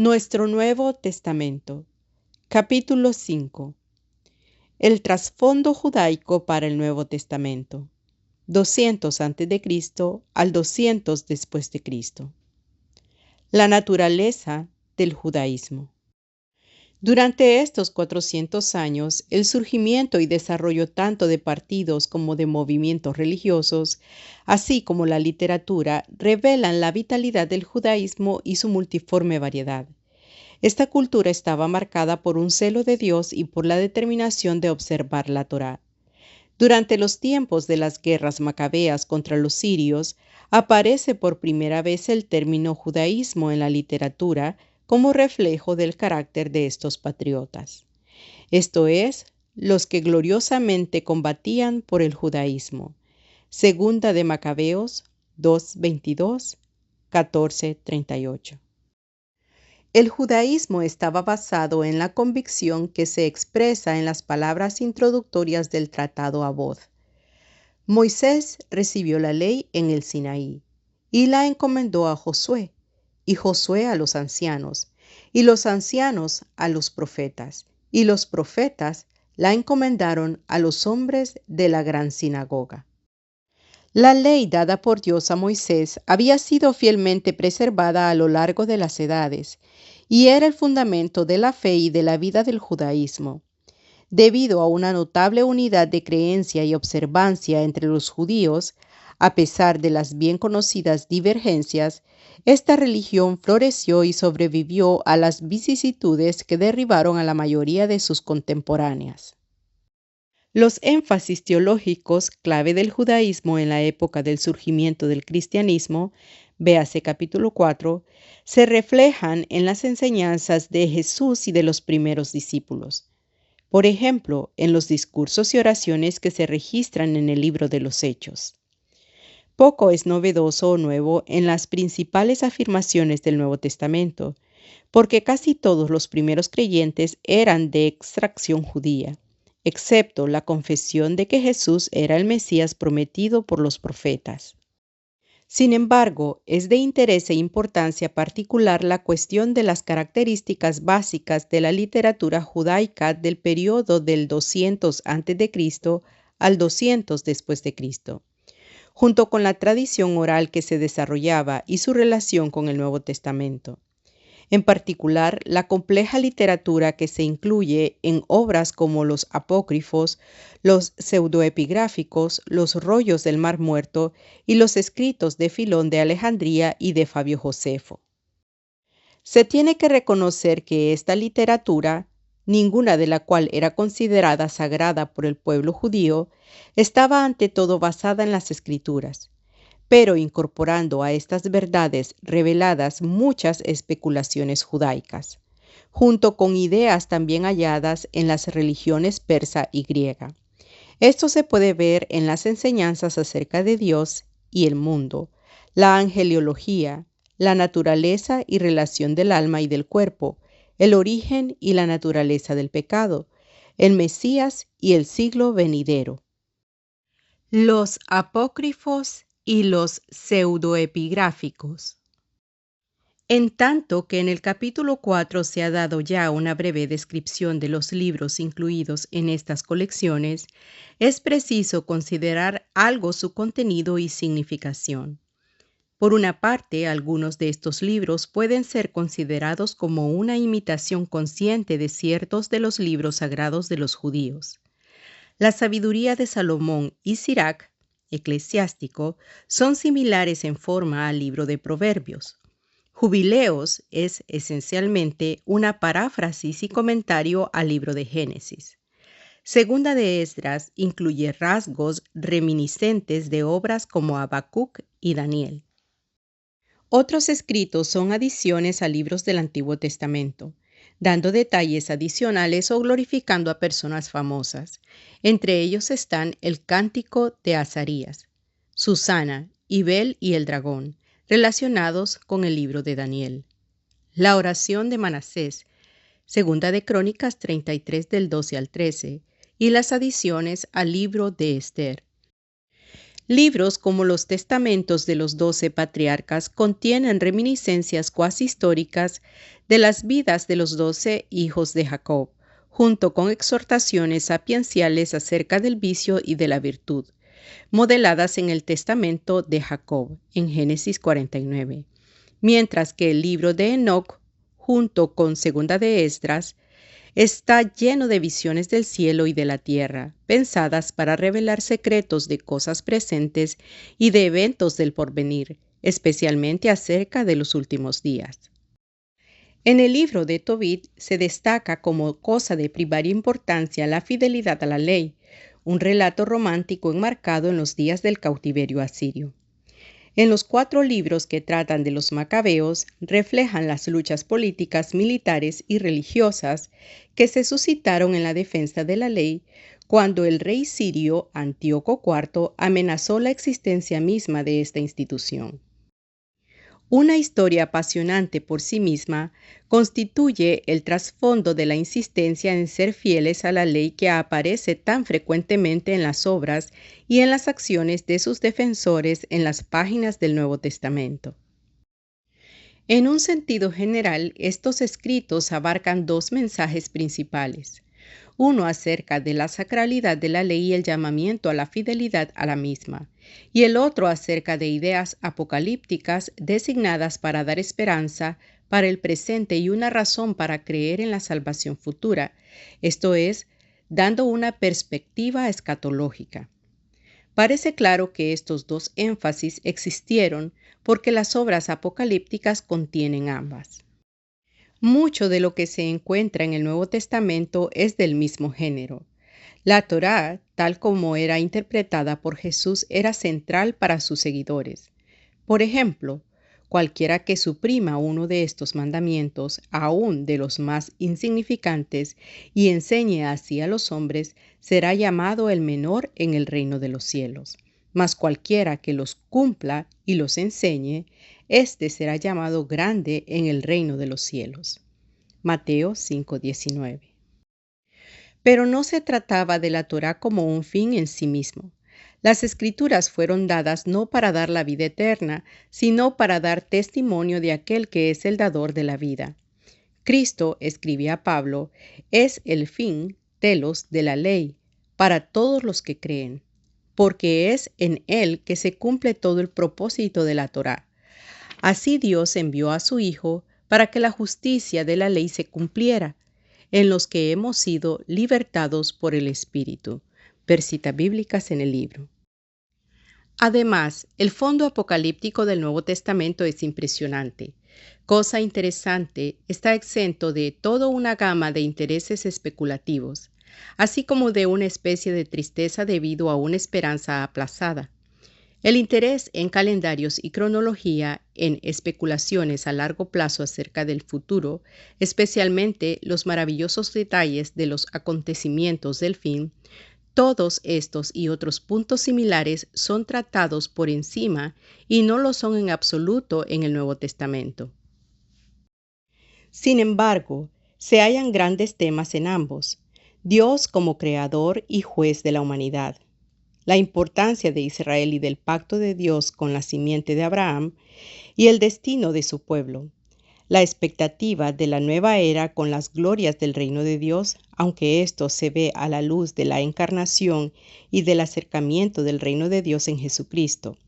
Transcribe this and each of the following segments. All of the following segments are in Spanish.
Nuestro Nuevo Testamento. Capítulo 5. El trasfondo judaico para el Nuevo Testamento. 200 a.C. al 200 después de Cristo. La naturaleza del judaísmo. Durante estos 400 años, el surgimiento y desarrollo tanto de partidos como de movimientos religiosos, así como la literatura, revelan la vitalidad del judaísmo y su multiforme variedad. Esta cultura estaba marcada por un celo de Dios y por la determinación de observar la Torá. Durante los tiempos de las guerras macabeas contra los sirios, aparece por primera vez el término judaísmo en la literatura como reflejo del carácter de estos patriotas. Esto es, los que gloriosamente combatían por el judaísmo. Segunda de Macabeos 2:22, 14:38. El judaísmo estaba basado en la convicción que se expresa en las palabras introductorias del Tratado Avod. Moisés recibió la ley en el Sinaí y la encomendó a Josué, y Josué a los ancianos, y los ancianos a los profetas, y los profetas la encomendaron a los hombres de la gran sinagoga. La ley dada por Dios a Moisés había sido fielmente preservada a lo largo de las edades y era el fundamento de la fe y de la vida del judaísmo. Debido a una notable unidad de creencia y observancia entre los judíos, a pesar de las bien conocidas divergencias, esta religión floreció y sobrevivió a las vicisitudes que derribaron a la mayoría de sus contemporáneas. Los énfasis teológicos clave del judaísmo en la época del surgimiento del cristianismo, véase capítulo 4, se reflejan en las enseñanzas de Jesús y de los primeros discípulos. Por ejemplo, en los discursos y oraciones que se registran en el libro de los Hechos. Poco es novedoso o nuevo en las principales afirmaciones del Nuevo Testamento, porque casi todos los primeros creyentes eran de extracción judía, excepto la confesión de que Jesús era el Mesías prometido por los profetas. Sin embargo, es de interés e importancia particular la cuestión de las características básicas de la literatura judaica del período del 200 a.C. al 200 después de Cristo, junto con la tradición oral que se desarrollaba y su relación con el Nuevo Testamento. En particular, la compleja literatura que se incluye en obras como los apócrifos, los pseudoepigráficos, los rollos del Mar Muerto y los escritos de Filón de Alejandría y de Fabio Josefo. Se tiene que reconocer que esta literatura, ninguna de la cual era considerada sagrada por el pueblo judío, estaba ante todo basada en las Escrituras, pero incorporando a estas verdades reveladas muchas especulaciones judaicas, junto con ideas también halladas en las religiones persa y griega. Esto se puede ver en las enseñanzas acerca de Dios y el mundo, la angeliología, la naturaleza y relación del alma y del cuerpo, el origen y la naturaleza del pecado, el Mesías y el siglo venidero. Los apócrifos y los pseudoepigráficos. En tanto que en el capítulo 4 se ha dado ya una breve descripción de los libros incluidos en estas colecciones, es preciso considerar algo su contenido y significación. Por una parte, algunos de estos libros pueden ser considerados como una imitación consciente de ciertos de los libros sagrados de los judíos. La sabiduría de Salomón y Sirach, eclesiástico, son similares en forma al libro de Proverbios. Jubileos es esencialmente una paráfrasis y comentario al libro de Génesis. Segunda de Esdras incluye rasgos reminiscentes de obras como Habacuc y Daniel. Otros escritos son adiciones a libros del Antiguo Testamento, dando detalles adicionales o glorificando a personas famosas. Entre ellos están el Cántico de Azarías, Susana, Ibel y el dragón, relacionados con el libro de Daniel. La oración de Manasés, Segunda de Crónicas 33 del 12 al 13, y las adiciones al libro de Esther. Libros como los Testamentos de los 12 Patriarcas contienen reminiscencias cuasi históricas de las vidas de los 12 hijos de Jacob, junto con exhortaciones sapienciales acerca del vicio y de la virtud, modeladas en el Testamento de Jacob, en Génesis 49, mientras que el libro de Enoc, junto con Segunda de Esdras, está lleno de visiones del cielo y de la tierra, pensadas para revelar secretos de cosas presentes y de eventos del porvenir, especialmente acerca de los últimos días. En el libro de Tobit se destaca como cosa de primaria importancia la fidelidad a la ley, un relato romántico enmarcado en los días del cautiverio asirio. En los 4 libros que tratan de los macabeos reflejan las luchas políticas, militares y religiosas que se suscitaron en la defensa de la ley cuando el rey sirio Antíoco IV amenazó la existencia misma de esta institución. Una historia apasionante por sí misma constituye el trasfondo de la insistencia en ser fieles a la ley que aparece tan frecuentemente en las obras y en las acciones de sus defensores en las páginas del Nuevo Testamento. En un sentido general, estos escritos abarcan 2 mensajes principales. Uno acerca de la sacralidad de la ley y el llamamiento a la fidelidad a la misma, y el otro acerca de ideas apocalípticas designadas para dar esperanza para el presente y una razón para creer en la salvación futura, esto es, dando una perspectiva escatológica. Parece claro que estos 2 énfasis existieron porque las obras apocalípticas contienen ambas. Mucho de lo que se encuentra en el Nuevo Testamento es del mismo género. La Torá, tal como era interpretada por Jesús, era central para sus seguidores. Por ejemplo, cualquiera que suprima uno de estos mandamientos, aun de los más insignificantes, y enseñe así a los hombres, será llamado el menor en el reino de los cielos. Mas cualquiera que los cumpla y los enseñe, éste será llamado grande en el reino de los cielos. Mateo 5:19. Pero no se trataba de la Torá como un fin en sí mismo. Las Escrituras fueron dadas no para dar la vida eterna, sino para dar testimonio de aquel que es el dador de la vida. Cristo, escribía Pablo, es el fin, telos, de la ley, para todos los que creen, porque es en él que se cumple todo el propósito de la Torá. Así Dios envió a su Hijo para que la justicia de la ley se cumpliera, en los que hemos sido libertados por el Espíritu. Ver citas bíblicas en el libro. Además, el fondo apocalíptico del Nuevo Testamento es impresionante. Cosa interesante, está exento de toda una gama de intereses especulativos, así como de una especie de tristeza debido a una esperanza aplazada. El interés en calendarios y cronología, en especulaciones a largo plazo acerca del futuro, especialmente los maravillosos detalles de los acontecimientos del fin, todos estos y otros puntos similares son tratados por encima y no lo son en absoluto en el Nuevo Testamento. Sin embargo, se hallan grandes temas en ambos: Dios como creador y juez de la humanidad, la importancia de Israel y del pacto de Dios con la simiente de Abraham, y el destino de su pueblo, la expectativa de la nueva era con las glorias del reino de Dios, aunque esto se ve a la luz de la encarnación y del acercamiento del reino de Dios en Jesucristo,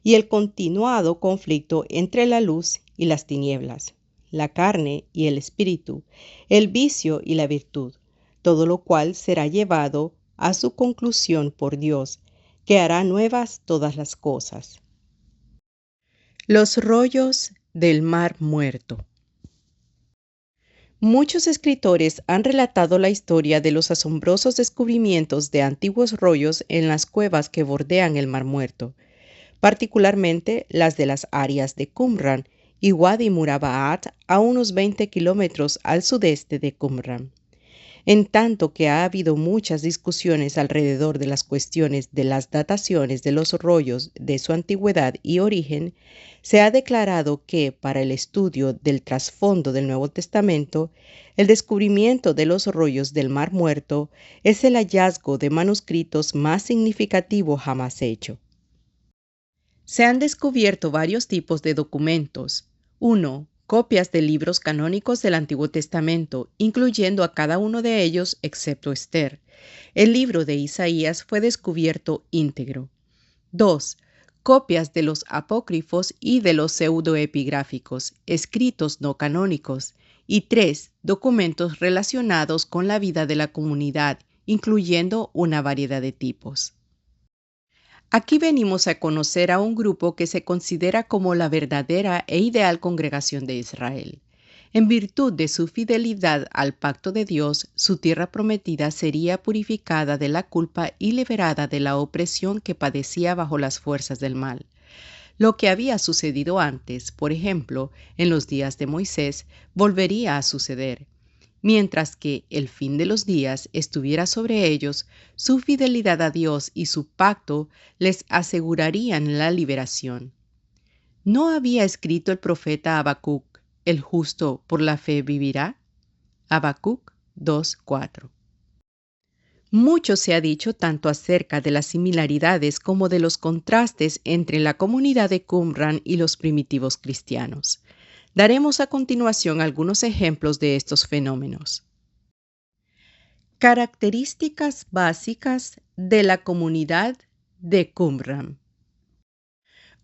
y el continuado conflicto entre la luz y las tinieblas, la carne y el espíritu, el vicio y la virtud, todo lo cual será llevado a su conclusión por Dios, que hará nuevas todas las cosas. Los rollos del Mar Muerto. Muchos escritores han relatado la historia de los asombrosos descubrimientos de antiguos rollos en las cuevas que bordean el Mar Muerto, particularmente las de las áreas de Qumran y Wadi Murabaat, a unos 20 kilómetros al sudeste de Qumran. En tanto que ha habido muchas discusiones alrededor de las cuestiones de las dataciones de los rollos, de su antigüedad y origen, se ha declarado que, para el estudio del trasfondo del Nuevo Testamento, el descubrimiento de los rollos del Mar Muerto es el hallazgo de manuscritos más significativo jamás hecho. Se han descubierto varios tipos de documentos. 1. Copias de libros canónicos del Antiguo Testamento, incluyendo a cada uno de ellos excepto Esther. El libro de Isaías fue descubierto íntegro. 2. Copias de los apócrifos y de los pseudoepigráficos, escritos no canónicos. Y 3. Documentos relacionados con la vida de la comunidad, incluyendo una variedad de tipos. Aquí venimos a conocer a un grupo que se considera como la verdadera e ideal congregación de Israel. En virtud de su fidelidad al pacto de Dios, su tierra prometida sería purificada de la culpa y liberada de la opresión que padecía bajo las fuerzas del mal. Lo que había sucedido antes, por ejemplo, en los días de Moisés, volvería a suceder. Mientras que el fin de los días estuviera sobre ellos, su fidelidad a Dios y su pacto les asegurarían la liberación. ¿No había escrito el profeta Habacuc, el justo por la fe vivirá? Habacuc 2:4. Mucho se ha dicho tanto acerca de las similaridades como de los contrastes entre la comunidad de Qumran y los primitivos cristianos. Daremos a continuación algunos ejemplos de estos fenómenos. Características básicas de la comunidad de Qumran.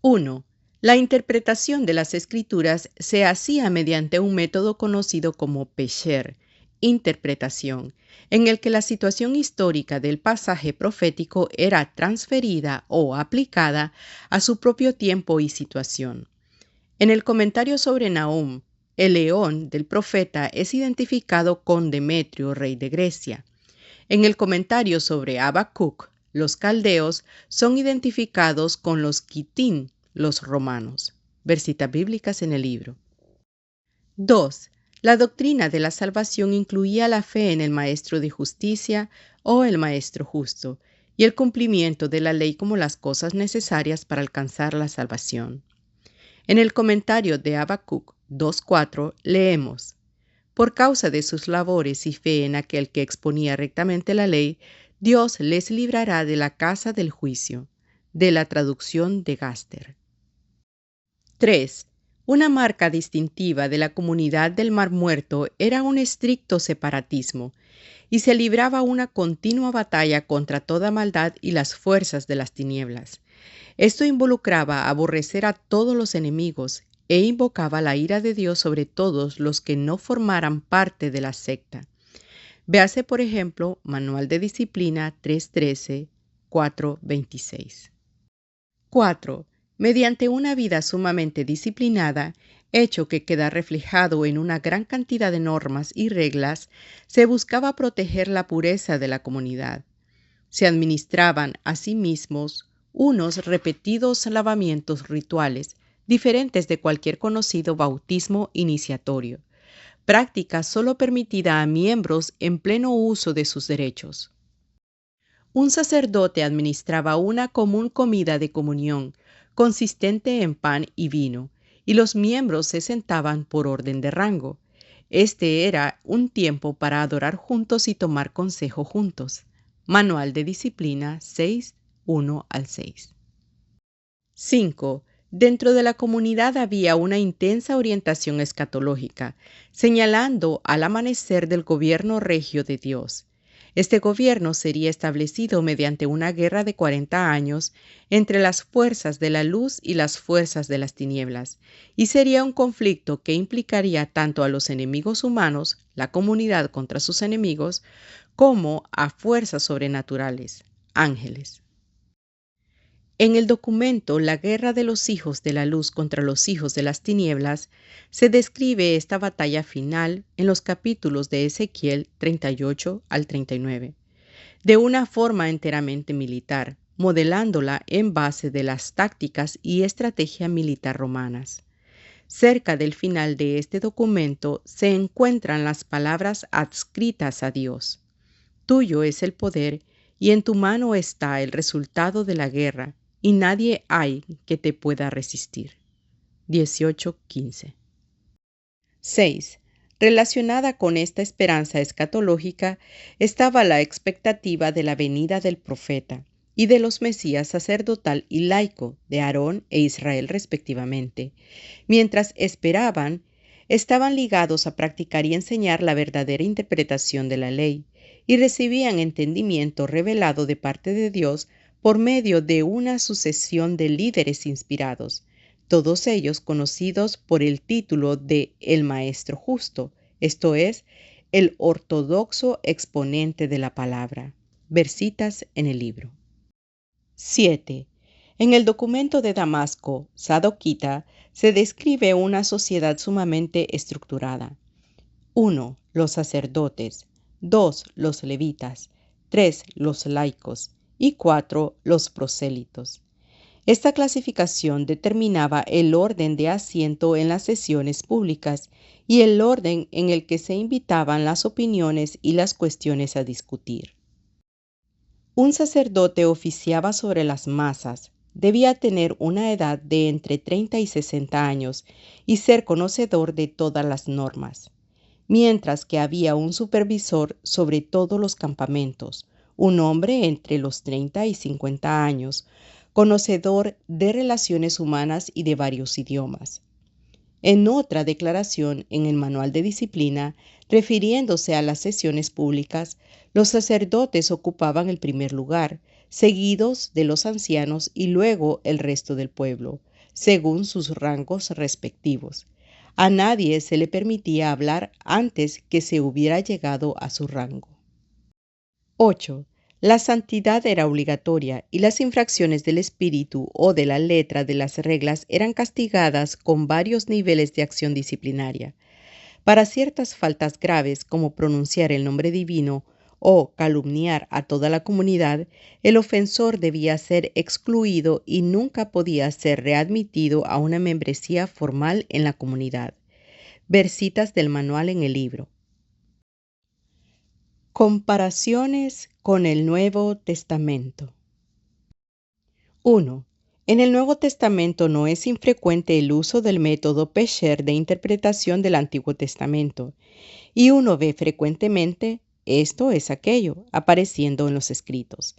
1. La interpretación de las escrituras se hacía mediante un método conocido como pesher, interpretación, en el que la situación histórica del pasaje profético era transferida o aplicada a su propio tiempo y situación. En el comentario sobre Nahum, el león del profeta es identificado con Demetrio, rey de Grecia. En el comentario sobre Habacuc, los caldeos son identificados con los quitín, los romanos. Versitas bíblicas en el libro. 2. La doctrina de la salvación incluía la fe en el maestro de justicia o el maestro justo, y el cumplimiento de la ley como las cosas necesarias para alcanzar la salvación. En el comentario de Habacuc 2:4 leemos: Por causa de sus labores y fe en aquel que exponía rectamente la ley, Dios les librará de la casa del juicio. De la traducción de Gaster. 3. Una marca distintiva de la comunidad del Mar Muerto era un estricto separatismo, y se libraba una continua batalla contra toda maldad y las fuerzas de las tinieblas. Esto involucraba aborrecer a todos los enemigos e invocaba la ira de Dios sobre todos los que no formaran parte de la secta. Véase, por ejemplo, Manual de Disciplina 3.13, 4.26. 4. Mediante una vida sumamente disciplinada, hecho que queda reflejado en una gran cantidad de normas y reglas, se buscaba proteger la pureza de la comunidad. Se administraban a sí mismos unos repetidos lavamientos rituales, diferentes de cualquier conocido bautismo iniciatorio, práctica solo permitida a miembros en pleno uso de sus derechos. Un sacerdote administraba una común comida de comunión, consistente en pan y vino, y los miembros se sentaban por orden de rango. Este era un tiempo para adorar juntos y tomar consejo juntos. Manual de Disciplina 6:1-6. 5. Dentro de la comunidad había una intensa orientación escatológica, señalando al amanecer del gobierno regio de Dios. Este gobierno sería establecido mediante una guerra de 40 años entre las fuerzas de la luz y las fuerzas de las tinieblas, y sería un conflicto que implicaría tanto a los enemigos humanos, la comunidad contra sus enemigos, como a fuerzas sobrenaturales, ángeles. En el documento La guerra de los hijos de la luz contra los hijos de las tinieblas, se describe esta batalla final en los capítulos de Ezequiel 38 al 39, de una forma enteramente militar, modelándola en base de las tácticas y estrategia militar romanas. Cerca del final de este documento se encuentran las palabras adscritas a Dios. Tuyo es el poder y en tu mano está el resultado de la guerra, y nadie hay que te pueda resistir. 18:15. 6. Relacionada con esta esperanza escatológica estaba la expectativa de la venida del profeta, y de los Mesías sacerdotal y laico de Aarón e Israel respectivamente. Mientras esperaban, estaban ligados a practicar y enseñar la verdadera interpretación de la ley, y recibían entendimiento revelado de parte de Dios por medio de una sucesión de líderes inspirados, todos ellos conocidos por el título de el Maestro Justo, esto es, el ortodoxo exponente de la palabra. Versitas en el libro. 7. En el documento de Damasco, Sadoquita, se describe una sociedad sumamente estructurada. 1. Los sacerdotes. 2. Los levitas. 3. Los laicos. Y 4. Los prosélitos. Esta clasificación determinaba el orden de asiento en las sesiones públicas y el orden en el que se invitaban las opiniones y las cuestiones a discutir. Un sacerdote oficiaba sobre las masas, debía tener una edad de entre 30 y 60 años y ser conocedor de todas las normas, mientras que había un supervisor sobre todos los campamentos, un hombre entre los 30 y 50 años, conocedor de relaciones humanas y de varios idiomas. En otra declaración en el Manual de Disciplina, refiriéndose a las sesiones públicas, los sacerdotes ocupaban el primer lugar, seguidos de los ancianos y luego el resto del pueblo, según sus rangos respectivos. A nadie se le permitía hablar antes que se hubiera llegado a su rango. 8. La santidad era obligatoria y las infracciones del espíritu o de la letra de las reglas eran castigadas con varios niveles de acción disciplinaria. Para ciertas faltas graves como pronunciar el nombre divino o calumniar a toda la comunidad, el ofensor debía ser excluido y nunca podía ser readmitido a una membresía formal en la comunidad. Versitas del manual en el libro. Comparaciones con el Nuevo Testamento. 1. En el Nuevo Testamento no es infrecuente el uso del método Pesher de interpretación del Antiguo Testamento, y uno ve frecuentemente esto es aquello apareciendo en los escritos.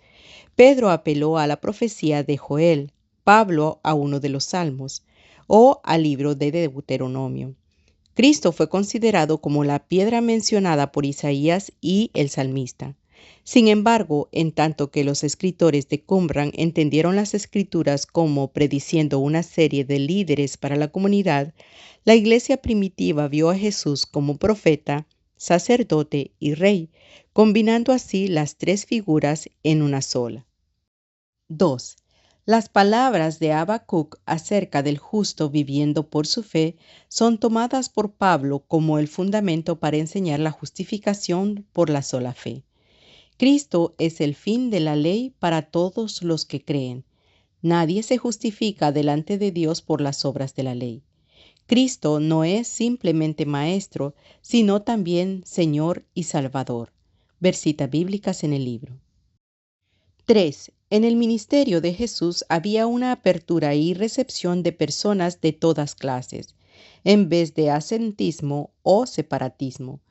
Pedro apeló a la profecía de Joel, Pablo a uno de los Salmos, o al libro de Deuteronomio. Cristo fue considerado como la piedra mencionada por Isaías y el salmista. Sin embargo, en tanto que los escritores de Qumran entendieron las escrituras como prediciendo una serie de líderes para la comunidad, la iglesia primitiva vio a Jesús como profeta, sacerdote y rey, combinando así las tres figuras en una sola. 2. Las palabras de Habacuc acerca del justo viviendo por su fe son tomadas por Pablo como el fundamento para enseñar la justificación por la sola fe. Cristo es el fin de la ley para todos los que creen. Nadie se justifica delante de Dios por las obras de la ley. Cristo no es simplemente Maestro, sino también Señor y Salvador. Versitas bíblicas en el libro. 3. En el ministerio de Jesús había una apertura y recepción de personas de todas clases, en vez de asentismo o separatismo.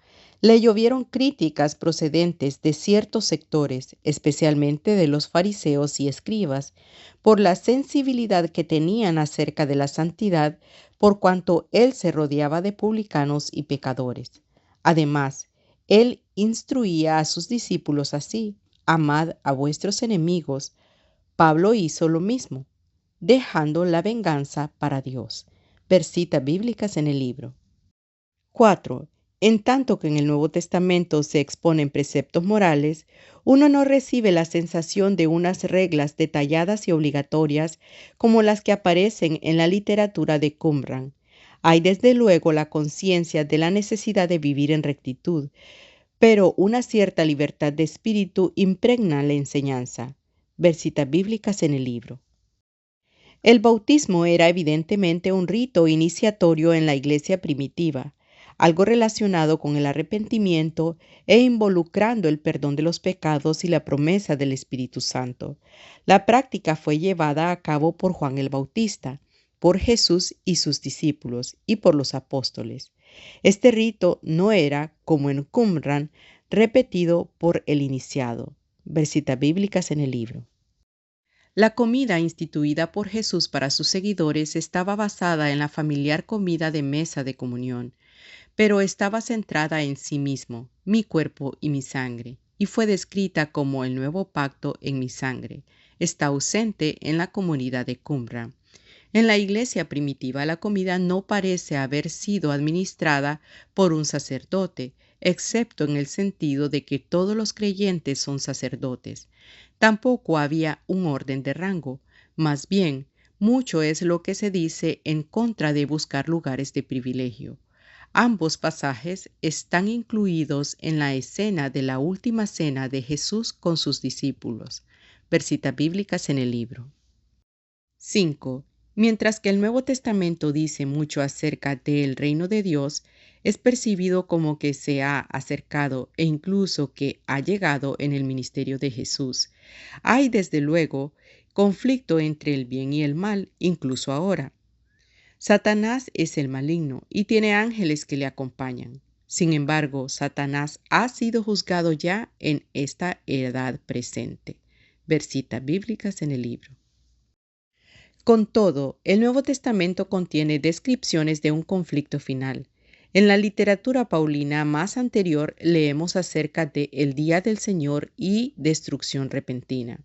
Le llovieron críticas procedentes de ciertos sectores, especialmente de los fariseos y escribas, por la sensibilidad que tenían acerca de la santidad, por cuanto él se rodeaba de publicanos y pecadores. Además, él instruía a sus discípulos así: amad a vuestros enemigos. Pablo hizo lo mismo, dejando la venganza para Dios. Versitas bíblicas en el libro. 4. En tanto que en el Nuevo Testamento se exponen preceptos morales, uno no recibe la sensación de unas reglas detalladas y obligatorias como las que aparecen en la literatura de Qumran. Hay desde luego la conciencia de la necesidad de vivir en rectitud, pero una cierta libertad de espíritu impregna la enseñanza. Versitas bíblicas en el libro. El bautismo era evidentemente un rito iniciatorio en la iglesia primitiva, algo relacionado con el arrepentimiento e involucrando el perdón de los pecados y la promesa del Espíritu Santo. La práctica fue llevada a cabo por Juan el Bautista, por Jesús y sus discípulos y por los apóstoles. Este rito no era, como en Qumran, repetido por el iniciado. Versitas bíblicas en el libro. La comida instituida por Jesús para sus seguidores estaba basada en la familiar comida de mesa de comunión, pero estaba centrada en sí mismo, mi cuerpo y mi sangre, y fue descrita como el nuevo pacto en mi sangre. Está ausente en la comunidad de Qumran. En la iglesia primitiva, la comida no parece haber sido administrada por un sacerdote, excepto en el sentido de que todos los creyentes son sacerdotes. Tampoco había un orden de rango. Más bien, mucho es lo que se dice en contra de buscar lugares de privilegio. Ambos pasajes están incluidos en la escena de la última cena de Jesús con sus discípulos. Ver citas bíblicas en el libro. 5. Mientras que el Nuevo Testamento dice mucho acerca del reino de Dios, es percibido como que se ha acercado e incluso que ha llegado en el ministerio de Jesús. Hay desde luego conflicto entre el bien y el mal, incluso ahora. Satanás es el maligno y tiene ángeles que le acompañan. Sin embargo, Satanás ha sido juzgado ya en esta edad presente. Ver citas bíblicas en el libro. Con todo, el Nuevo Testamento contiene descripciones de un conflicto final. En la literatura paulina más anterior leemos acerca de el día del Señor y destrucción repentina,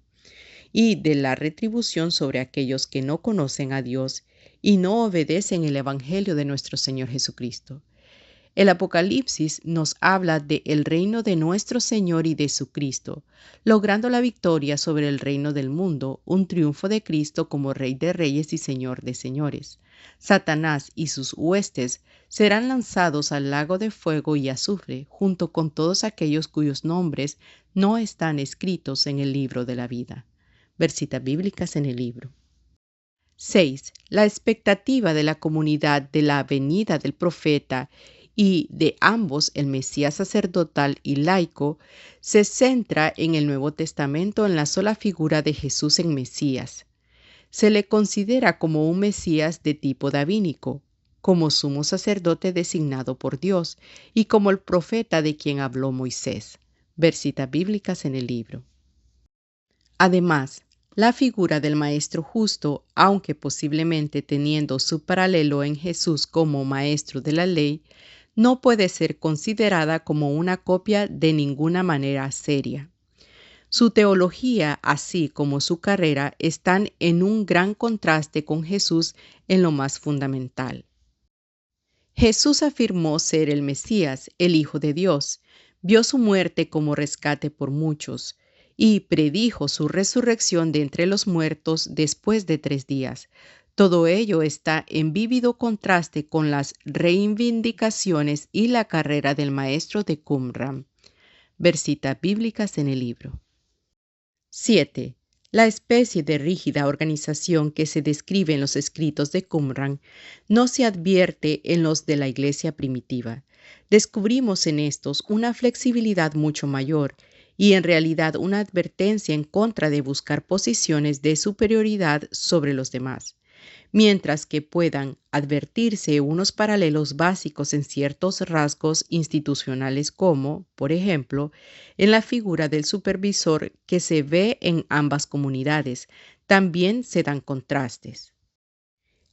y de la retribución sobre aquellos que no conocen a Dios y no obedecen el Evangelio de nuestro Señor Jesucristo. El Apocalipsis nos habla de el reino de nuestro Señor y de su Cristo, logrando la victoria sobre el reino del mundo, un triunfo de Cristo como Rey de Reyes y Señor de Señores. Satanás y sus huestes serán lanzados al lago de fuego y azufre, junto con todos aquellos cuyos nombres no están escritos en el libro de la vida. Ver citas bíblicas en el libro. 6. La expectativa de la comunidad de la venida del profeta y de ambos, el Mesías sacerdotal y laico, se centra en el Nuevo Testamento en la sola figura de Jesús en Mesías. Se le considera como un Mesías de tipo davínico, como sumo sacerdote designado por Dios y como el profeta de quien habló Moisés. Ver citas bíblicas en el libro. Además, la figura del Maestro justo, aunque posiblemente teniendo su paralelo en Jesús como Maestro de la ley, no puede ser considerada como una copia de ninguna manera seria. Su teología, así como su carrera, están en un gran contraste con Jesús en lo más fundamental. Jesús afirmó ser el Mesías, el Hijo de Dios, vio su muerte como rescate por muchos, y predijo su resurrección de entre los muertos después de 3 días. Todo ello está en vívido contraste con las reivindicaciones y la carrera del maestro de Qumran. Ver citas bíblicas en el libro. 7. La especie de rígida organización que se describe en los escritos de Qumran no se advierte en los de la iglesia primitiva. Descubrimos en estos una flexibilidad mucho mayor y en realidad una advertencia en contra de buscar posiciones de superioridad sobre los demás. Mientras que puedan advertirse unos paralelos básicos en ciertos rasgos institucionales como, por ejemplo, en la figura del supervisor que se ve en ambas comunidades, también se dan contrastes.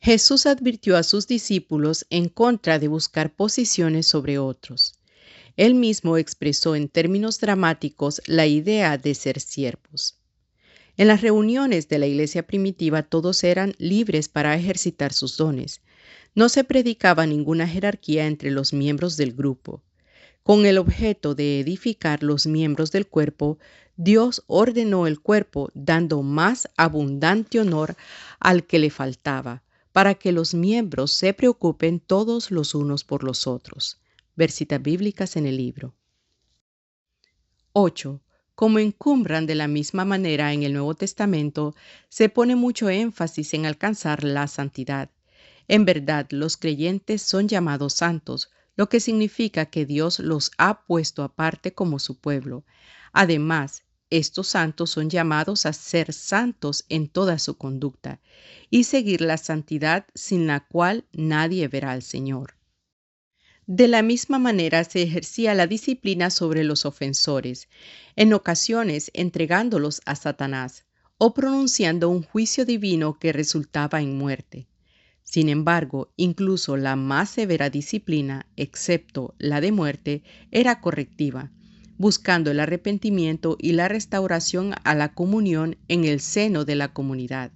Jesús advirtió a sus discípulos en contra de buscar posiciones sobre otros. Él mismo expresó en términos dramáticos la idea de ser siervos. En las reuniones de la iglesia primitiva todos eran libres para ejercitar sus dones. No se predicaba ninguna jerarquía entre los miembros del grupo. Con el objeto de edificar los miembros del cuerpo, Dios ordenó el cuerpo dando más abundante honor al que le faltaba, para que los miembros se preocupen todos los unos por los otros. Ver citas bíblicas en el libro. 8. Como en Qumran, de la misma manera en el Nuevo Testamento, se pone mucho énfasis en alcanzar la santidad. En verdad, los creyentes son llamados santos, lo que significa que Dios los ha puesto aparte como su pueblo. Además, estos santos son llamados a ser santos en toda su conducta y seguir la santidad sin la cual nadie verá al Señor. De la misma manera se ejercía la disciplina sobre los ofensores, en ocasiones entregándolos a Satanás, o pronunciando un juicio divino que resultaba en muerte. Sin embargo, incluso la más severa disciplina, excepto la de muerte, era correctiva, buscando el arrepentimiento y la restauración a la comunión en el seno de la comunidad.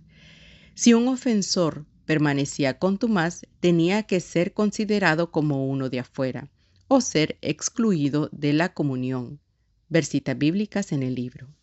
Si un ofensor permanecía contumaz, tenía que ser considerado como uno de afuera, o ser excluido de la comunión. Ver citas bíblicas en el libro.